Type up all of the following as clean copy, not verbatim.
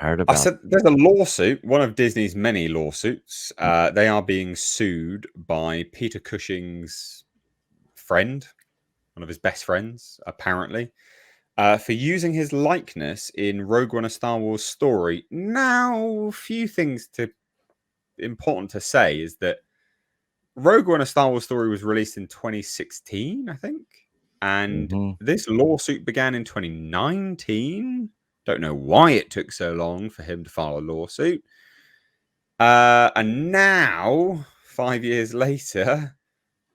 Heard I about. said there's a lawsuit, one of Disney's many lawsuits. They are being sued by Peter Cushing's friend, one of his best friends, apparently, for using his likeness in Rogue One: A Star Wars Story. Now, few things important to say is that Rogue One: A Star Wars Story was released in 2016, I think, and this lawsuit began in 2019. Don't know why it took so long for him to file a lawsuit. And now, 5 years later,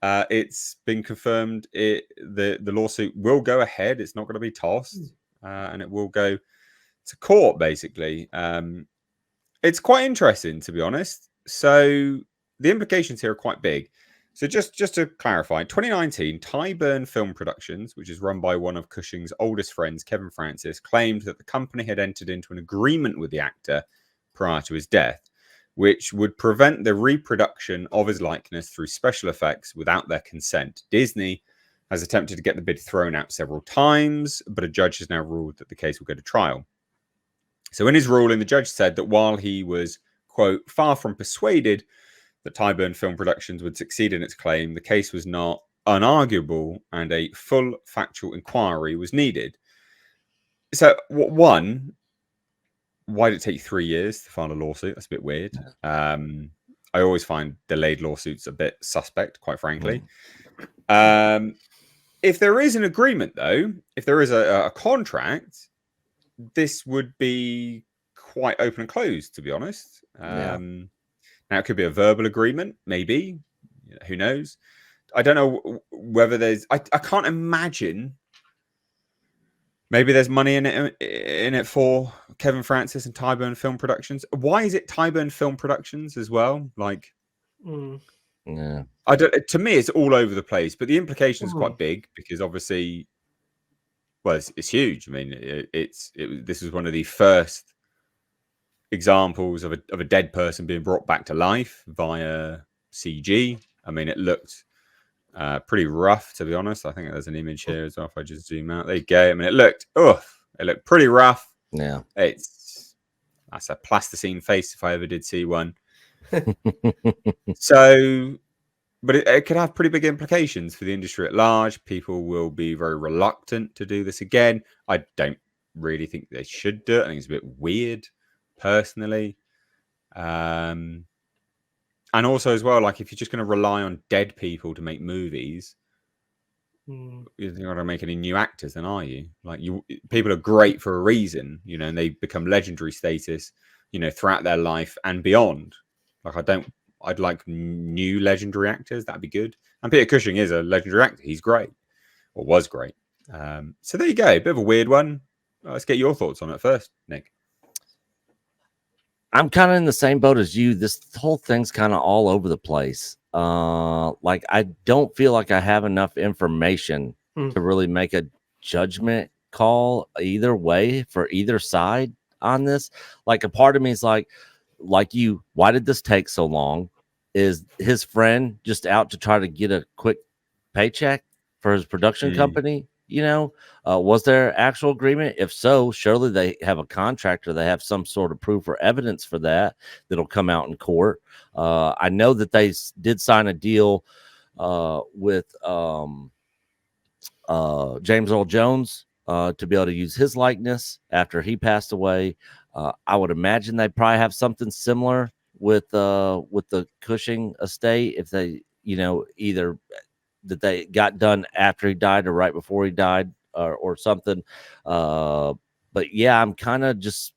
it's been confirmed the lawsuit will go ahead. It's not going to be tossed, and it will go to court, basically. It's quite interesting, to be honest. So the implications here are quite big. So just to clarify, 2019, Tyburn Film Productions, which is run by one of Cushing's oldest friends, Kevin Francis, claimed that the company had entered into an agreement with the actor prior to his death, which would prevent the reproduction of his likeness through special effects without their consent. Disney has attempted to get the bid thrown out several times, but a judge has now ruled that the case will go to trial. So in his ruling, the judge said that while he was, quote, far from persuaded that Tyburn Film Productions would succeed in its claim, the case was not unarguable and a full factual inquiry was needed. So, one, why did it take 3 years to file a lawsuit? That's a bit weird. I always find delayed lawsuits a bit suspect, quite frankly. If there is an agreement, though, if there is a contract, this would be quite open and closed, to be honest. Now, it could be a verbal agreement, maybe. Who knows? I don't know whether there's... I can't imagine... Maybe there's money in it for Kevin Francis and Tyburn Film Productions. Why is it Tyburn Film Productions as well? Like, yeah, to me, it's all over the place. But the implication is quite big because obviously, well, it's huge. I mean, this is one of the first examples of a dead person being brought back to life via CG. I mean, it looked pretty rough, to be honest. I think there's an image here as well. If I just zoom out, there you go. I mean, it looked pretty rough. Yeah, that's a plasticine face if I ever did see one. So, but it could have pretty big implications for the industry at large. People will be very reluctant to do this again. I don't really think they should do it. I think it's a bit weird, personally. And also as well, like if you're just going to rely on dead people to make movies, you're not going to make any new actors, then are you? Like people are great for a reason, and they become legendary status, throughout their life and beyond. Like I'd like new legendary actors. That'd be good. And Peter Cushing is a legendary actor. He's great, or was great. So there you go. A bit of a weird one. Let's get your thoughts on it first, Nick. I'm kind of in the same boat as you. This whole thing's kind of all over the place. Like I don't feel like I have enough information to really make a judgment call either way for either side on this. Like a part of me is like you, why did this take so long? Is his friend just out to try to get a quick paycheck for his production company? Was there actual agreement? If so, surely they have a contract or they have some sort of proof or evidence for that'll come out in court. I know that they did sign a deal with James Earl Jones to be able to use his likeness after he passed away. I would imagine they probably have something similar with the Cushing estate if they, either that they got done after he died or right before he died or something. But yeah, I'm kind of just,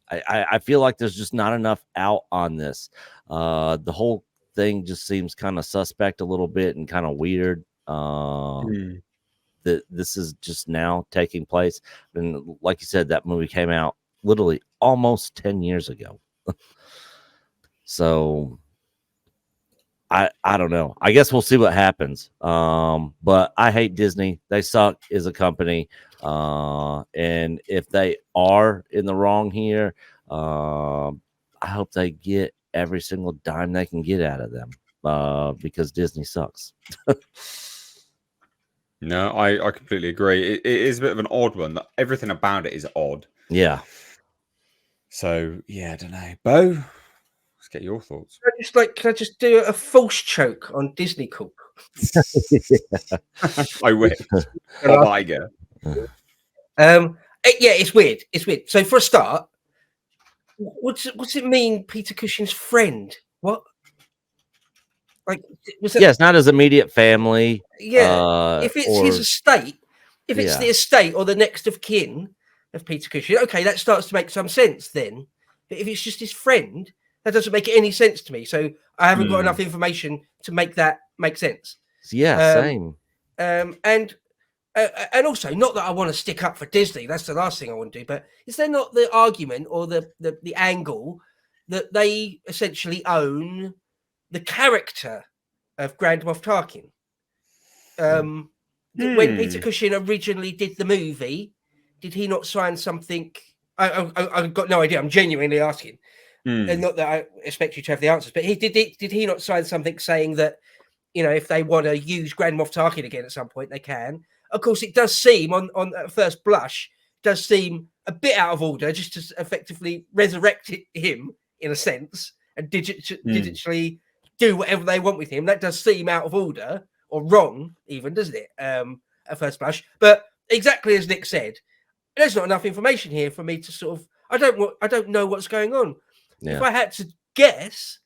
I feel like there's just not enough out on this. The whole thing just seems kind of suspect a little bit and kind of weird. That this is just now taking place. And like you said, that movie came out literally almost 10 years ago. So I don't know. I guess we'll see what happens. But I hate Disney. They suck as a company. And if they are in the wrong here, I hope they get every single dime they can get out of them. Because Disney sucks. No, I completely agree. It is a bit of an odd one. Everything about it is odd. Yeah. So yeah, I don't know. Bo, let's get your thoughts. Can I just do a false choke on Disney Corp? I wish. Oh my god. Yeah, it's weird. It's weird. So for a start, what's it mean? Peter Cushing's friend? What? Like, was that? Yeah, it's not his immediate family. Yeah, if it's his estate, if it's the estate or the next of kin of Peter Cushing, okay, that starts to make some sense then. But if it's just his friend, that doesn't make any sense to me. So I haven't got enough information to make that make sense. Yeah, same. And also, not that I want to stick up for Disney. That's the last thing I want to do. But is there not the argument or the angle that they essentially own the character of Grand Moff Tarkin? When Peter Cushing originally did the movie, did he not sign something? I've got no idea. I'm genuinely asking, and not that I expect you to have the answers. But did he not sign something saying that, you know, if they want to use Grand Moff Tarkin again at some point, they can? Of course, it does seem on at first blush, does seem a bit out of order, just to effectively resurrect him in a sense and digitally do whatever they want with him. That does seem out of order or wrong, even, doesn't it? At first blush, but exactly as Nick said, there's not enough information here for me to sort of. I don't know what's going on. Yeah. If I had to guess,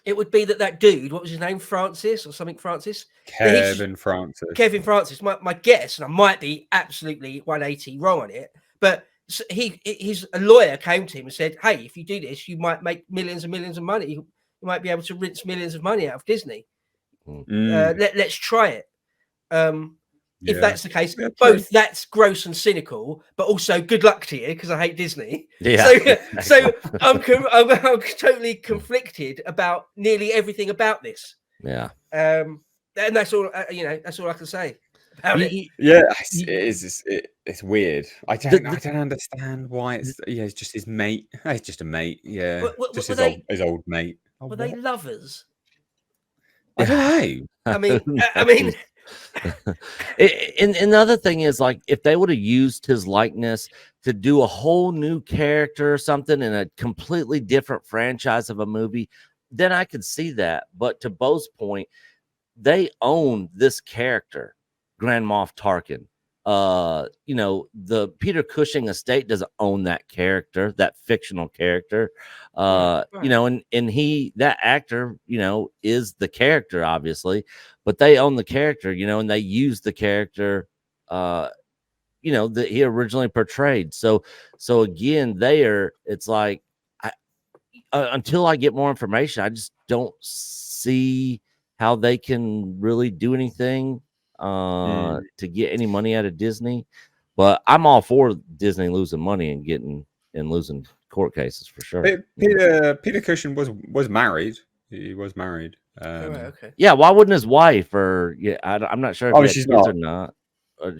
it would be that dude, what was his name, Francis or something, Francis? Kevin Francis. My guess, and I might be absolutely 180 wrong on it, but a lawyer came to him and said, "Hey, if you do this, you might make millions and millions of money. You might be able to rinse millions of money out of Disney. Let's try it." If that's the case, both that's gross and cynical, but also good luck to you because I hate Disney. Yeah. So I'm totally conflicted about nearly everything about this. Yeah. And that's all. That's all I can say about it. Yeah, it's weird. I don't understand why it's. Yeah, it's just his mate. It's just a mate. Yeah, just his old mate. Were they lovers? I don't know. I mean. And the other thing is, like, if they would have used his likeness to do a whole new character or something in a completely different franchise of a movie, then I could see that. But to Bo's point, they own this character, Grand Moff Tarkin. The Peter Cushing estate doesn't own that character, that fictional character. Right. And that actor, is the character, obviously, but they own the character, and they use the character, that he originally portrayed. So again, it's like, until I get more information, I just don't see how they can really do anything to get any money out of Disney. But I'm all for Disney losing money and losing court cases for sure. Peter Cushing was married. He was married. Okay. Yeah, why wouldn't his wife I'm not sure if she's kids not. or not.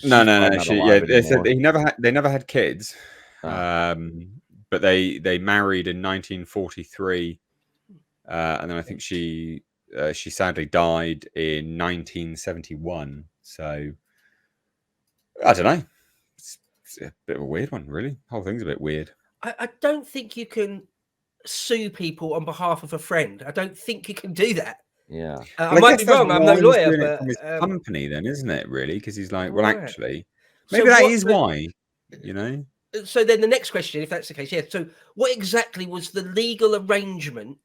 No. They said they never had kids. But they married in 1943, and then I think she sadly died in 1971. So I don't know. It's a bit of a weird one, really. The whole thing's a bit weird. I don't think you can sue people on behalf of a friend. I don't think you can do that. Yeah, I might be wrong. I'm no lawyer, but from his company, then, isn't it? Really, because he's like, well, actually, maybe that is why. So then the next question, if that's the case, so what exactly was the legal arrangement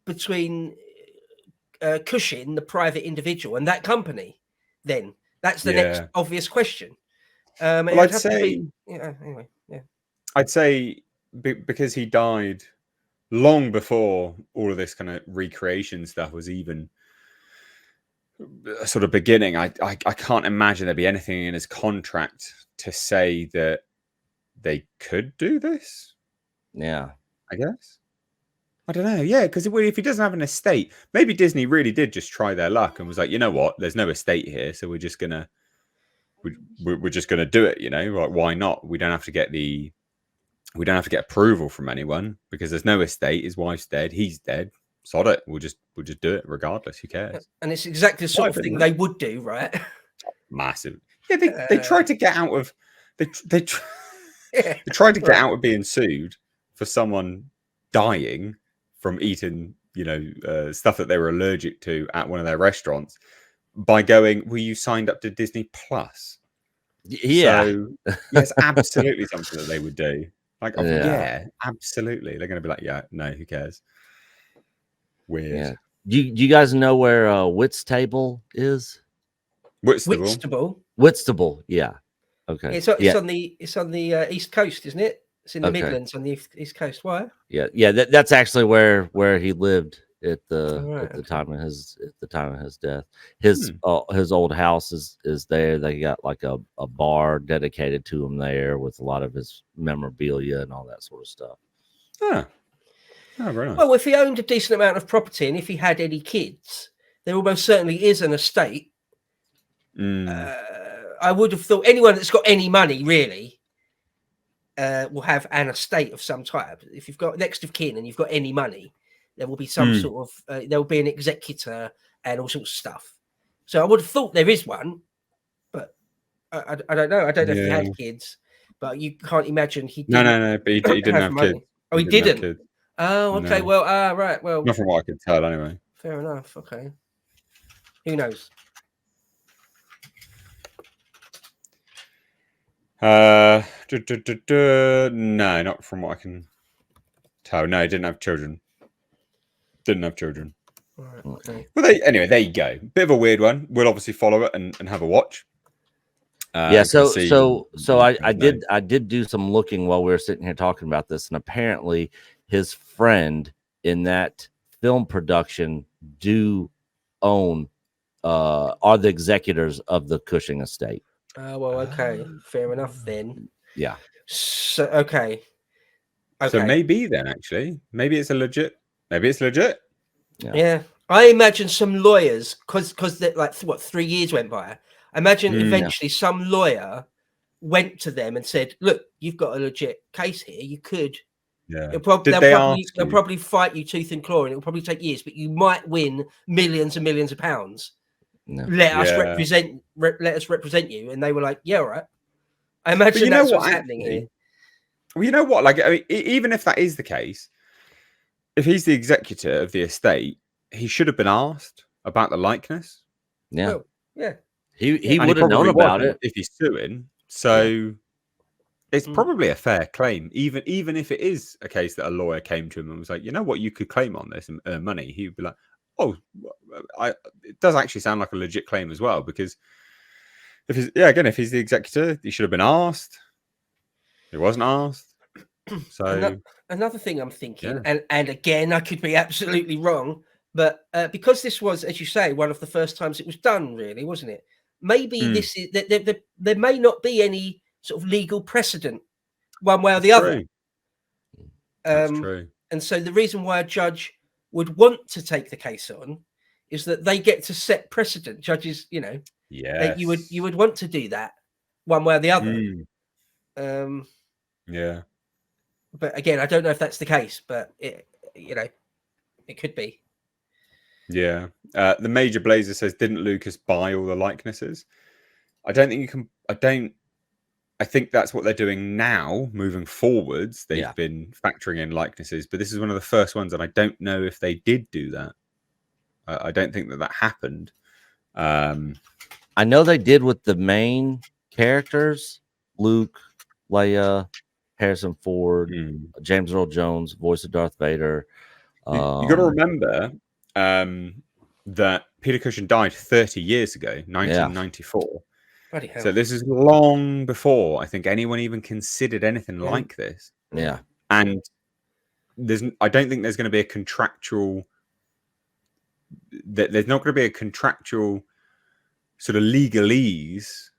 between Cushing, the private individual, and that company? Then that's the next obvious question. I'd say, anyway, I'd say because he died long before all of this kind of recreation stuff was even sort of beginning. I can't imagine there'd be anything in his contract to say that they could do this. Yeah, I guess. I don't know. Yeah, because if he doesn't have an estate, maybe Disney really did just try their luck and was like, you know what? There's no estate here, so we're just gonna do it. Like, why not? We don't have to get approval from anyone because there's no estate. His wife's dead. He's dead. Sod it. We'll just do it regardless. Who cares? And it's exactly the sort of thing they would do, right? Massive. Yeah, they tried to get out of. They tried to get out of being sued for someone dying from eating, stuff that they were allergic to at one of their restaurants by going, well, you signed up to Disney Plus. Yeah. So, yes, absolutely something that they would do. Like, Yeah. absolutely. They're going to be like, yeah, no, who cares? Weird. Yeah. Do you guys know where Whitstable is? Whitstable? Whitstable, yeah. Okay. It's on the East Coast, isn't it? It's in the Midlands on the East Coast. Why? Yeah. That's actually where he lived at the time of his death. His old house is there. They got like a bar dedicated to him there with a lot of his memorabilia and all that sort of stuff. Oh, very nice. Well, if he owned a decent amount of property and if he had any kids, there almost certainly is an estate. I would have thought anyone that's got any money really will have an estate of some type. If you've got next of kin and you've got any money, there will be some sort of there will be an executor and all sorts of stuff. So I would have thought there is one, but I don't know. I don't know if he had kids, but you can't imagine he didn't. No. But he didn't have kids. Oh, he didn't. Oh, okay. No. Well, right. Well, not from what I could tell, anyway. Fair enough. Okay. Who knows? No, not from what I can tell. No, he didn't have children. Right, okay. Well, anyway, there you go. Bit of a weird one. We'll obviously follow it and have a watch. So I did do some looking while we were sitting here talking about this, and apparently his friend in that film production are the executors of the Cushing estate. Well, okay, fair enough then. Yeah. So okay. So maybe then, actually, maybe it's legit. Yeah. I imagine some lawyers, because like 3 years went by. I imagine eventually some lawyer went to them and said, "Look, you've got a legit case here. You could." Yeah. They'll probably fight you tooth and claw, and it'll probably take years, but you might win millions and millions of pounds. No. Let us represent you. And they were like, yeah, all right. I imagine that's what's happening here. Well, you know what? Like, I mean, even if that is the case, if he's the executor of the estate, he should have been asked about the likeness. Yeah. Well, yeah. He would have known about it if he's suing. So it's probably a fair claim, even if it is a case that a lawyer came to him and was like, you know what, you could claim on this and earn money. He would be like, oh, it does actually sound like a legit claim as well, because if he's the executor, he should have been asked. He wasn't asked. So another thing I'm thinking, and again, I could be absolutely wrong, but because this was, as you say, one of the first times it was done, really, wasn't it? Maybe this is there may not be any sort of legal precedent one way or the other. That's true. And so the reason why a judge would want to take the case on is that they get to set precedent. Judges, that you would want to do that one way or the other. But again, I don't know if that's the case, but it could be. Yeah. The Major Blazer says, didn't Lucas buy all the likenesses? I don't think you can. I think that's what they're doing now, moving forwards. They've been factoring in likenesses, but this is one of the first ones, and I don't know if they did do that. I don't think that happened. I know they did with the main characters: Luke, Leia, Harrison Ford, James Earl Jones, voice of Darth Vader. You got to remember that Peter Cushing died 30 years ago, 1994. So this is long before I think anyone even considered anything like this. Yeah. And I don't think there's going to be a contractual. There's not going to be a contractual sort of legalese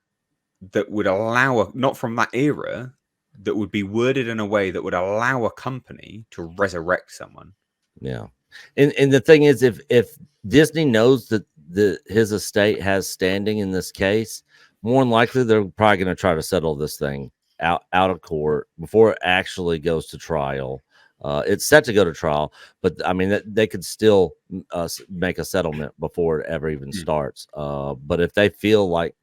that would allow not from that era, that would be worded in a way that would allow a company to resurrect someone. Yeah. And the thing is, if Disney knows that his estate has standing in this case, more than likely they're probably going to try to settle this thing out of court before it actually goes to trial. It's set to go to trial, but I mean they could still make a settlement before it ever even starts. But if they feel like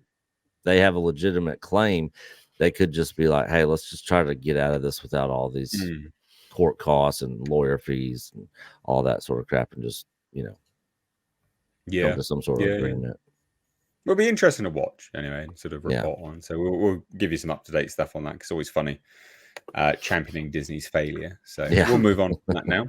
they have a legitimate claim, they could just be like, "Hey, let's just try to get out of this without all these court costs and lawyer fees and all that sort of crap, and just come to some sort of agreement. It'll be interesting to watch anyway, and sort of report on. So we'll give you some up-to-date stuff on that, because it's always funny championing Disney's failure. So we'll move on from that now.